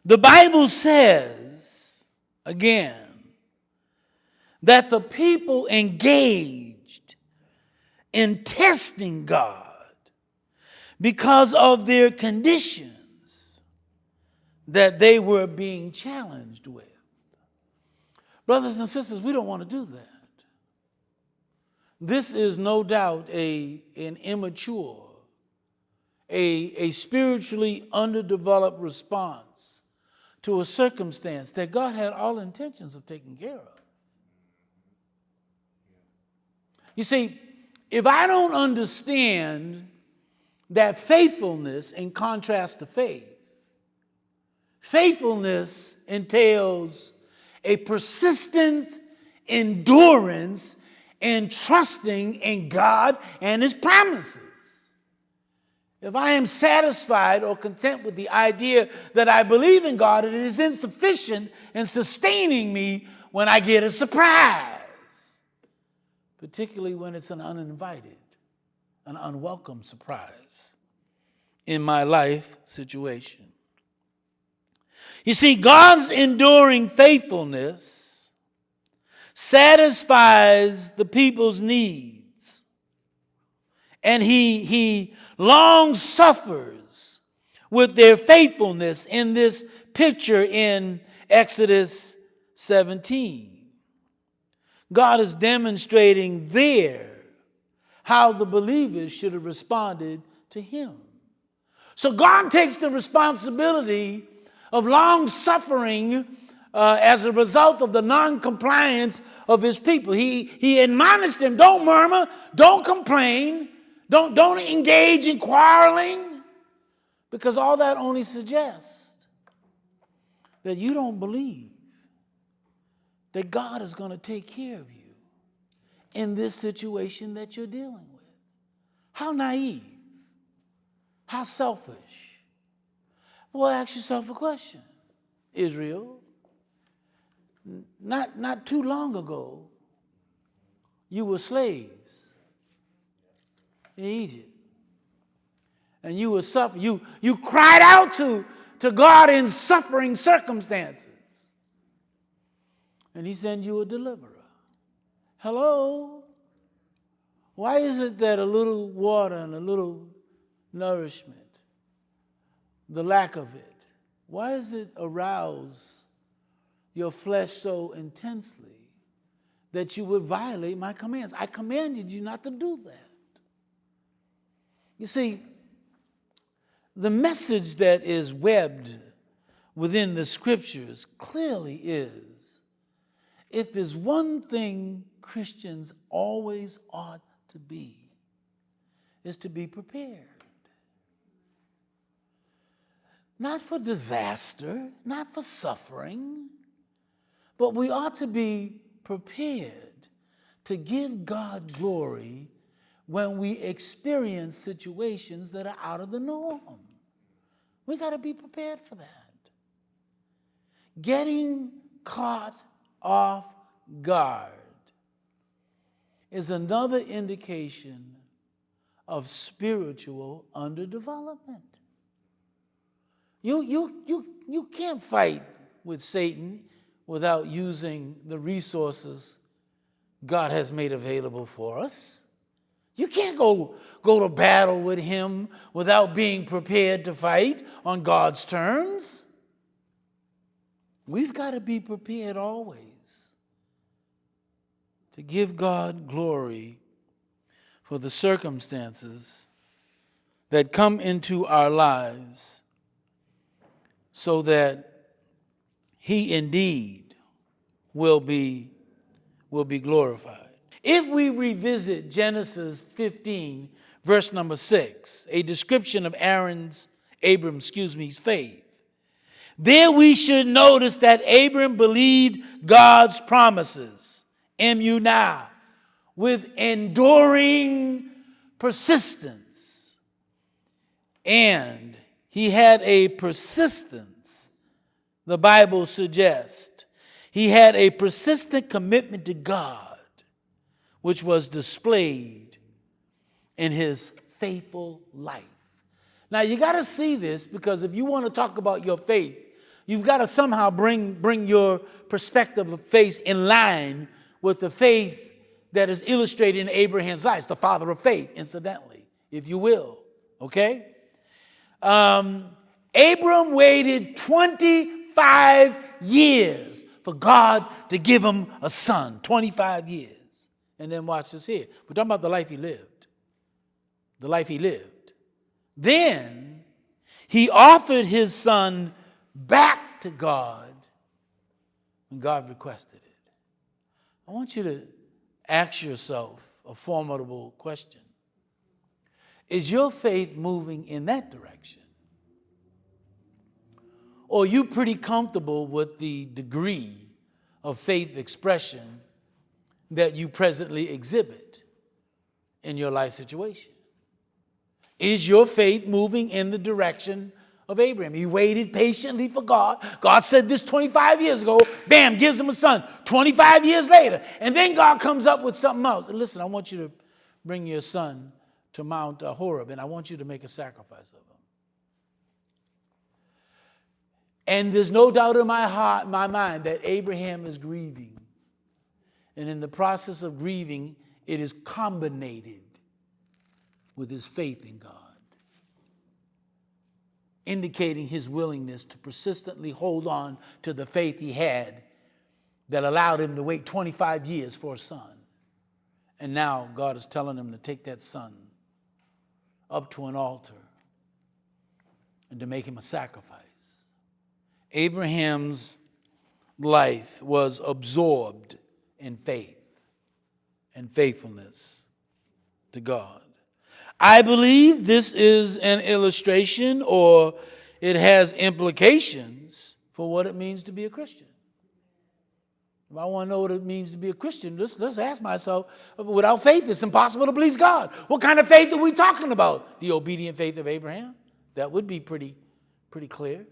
The Bible says, again, that the people engaged in testing God because of their conditions that they were being challenged with. Brothers and sisters, we don't want to do that. This is no doubt an immature, a spiritually underdeveloped response to a circumstance that God had all intentions of taking care of. You see, if I don't understand that faithfulness in contrast to faith, faithfulness entails a persistent endurance and trusting in God and His promises. If I am satisfied or content with the idea that I believe in God, it is insufficient in sustaining me when I get a surprise, particularly when it's an uninvited, an unwelcome surprise in my life situation. You see, God's enduring faithfulness satisfies the people's needs, and he long suffers with their faithfulness in this picture in Exodus 17. God is demonstrating there how the believers should have responded to Him. So God takes the responsibility of long suffering as a result of the non-compliance of His people. He admonished them, don't murmur, don't complain, don't engage in quarreling, because all that only suggests that you don't believe that God is going to take care of you in this situation that you're dealing with. How naive, how selfish. Well, ask yourself a question, Israel. Not too long ago, you were slaves in Egypt. And you were suffering. You cried out to God in suffering circumstances. And He sent you a deliverer. Hello? Why is it that a little water and a little nourishment, the lack of it, why does it arouse your flesh so intensely that you would violate my commands? I commanded you not to do that. You see, the message that is webbed within the Scriptures clearly is, if there's one thing Christians always ought to be, is to be prepared. Not for disaster, not for suffering, but we ought to be prepared to give God glory when we experience situations that are out of the norm. We got to be prepared for that. Getting caught off guard is another indication of spiritual underdevelopment. You can't fight with Satan without using the resources God has made available for us. You can't go to battle with him without being prepared to fight on God's terms. We've got to be prepared always to give God glory for the circumstances that come into our lives, so that He indeed will be glorified. If we revisit Genesis 15, verse number 6, a description of Abram's faith, there we should notice that Abram believed God's promises, M-U-N-A, with enduring persistence. And he had a persistence, the Bible suggests. He had a persistent commitment to God, which was displayed in his faithful life. Now, you got to see this, because if you want to talk about your faith, You've got to somehow bring your perspective of faith in line with the faith that is illustrated in Abraham's life, the father of faith, incidentally, if you will. Okay? Abram waited 25 years for God to give him a son. 25 years. And then watch this here. We're talking about the life he lived. The life he lived. Then he offered his son back to God when God requested it. I want you to ask yourself a formidable question. Is your faith moving in that direction? Or are you pretty comfortable with the degree of faith expression that you presently exhibit in your life situation? Is your faith moving in the direction of Abraham? He waited patiently for God. God said this 25 years ago. Bam, gives him a son. 25 years later. And then God comes up with something else. Listen, I want you to bring your son to Mount Horeb, and I want you to make a sacrifice of him. And there's no doubt in my mind that Abraham is grieving. And in the process of grieving, it is combinated with his faith in God, indicating his willingness to persistently hold on to the faith he had that allowed him to wait 25 years for a son. And now God is telling him to take that son up to an altar and to make him a sacrifice. Abraham's life was absorbed in faith and faithfulness to God. I believe this is an illustration, or it has implications for what it means to be a Christian. If I want to know what it means to be a Christian, let's ask myself, without faith, it's impossible to please God. What kind of faith are we talking about? The obedient faith of Abraham? That would be pretty clear.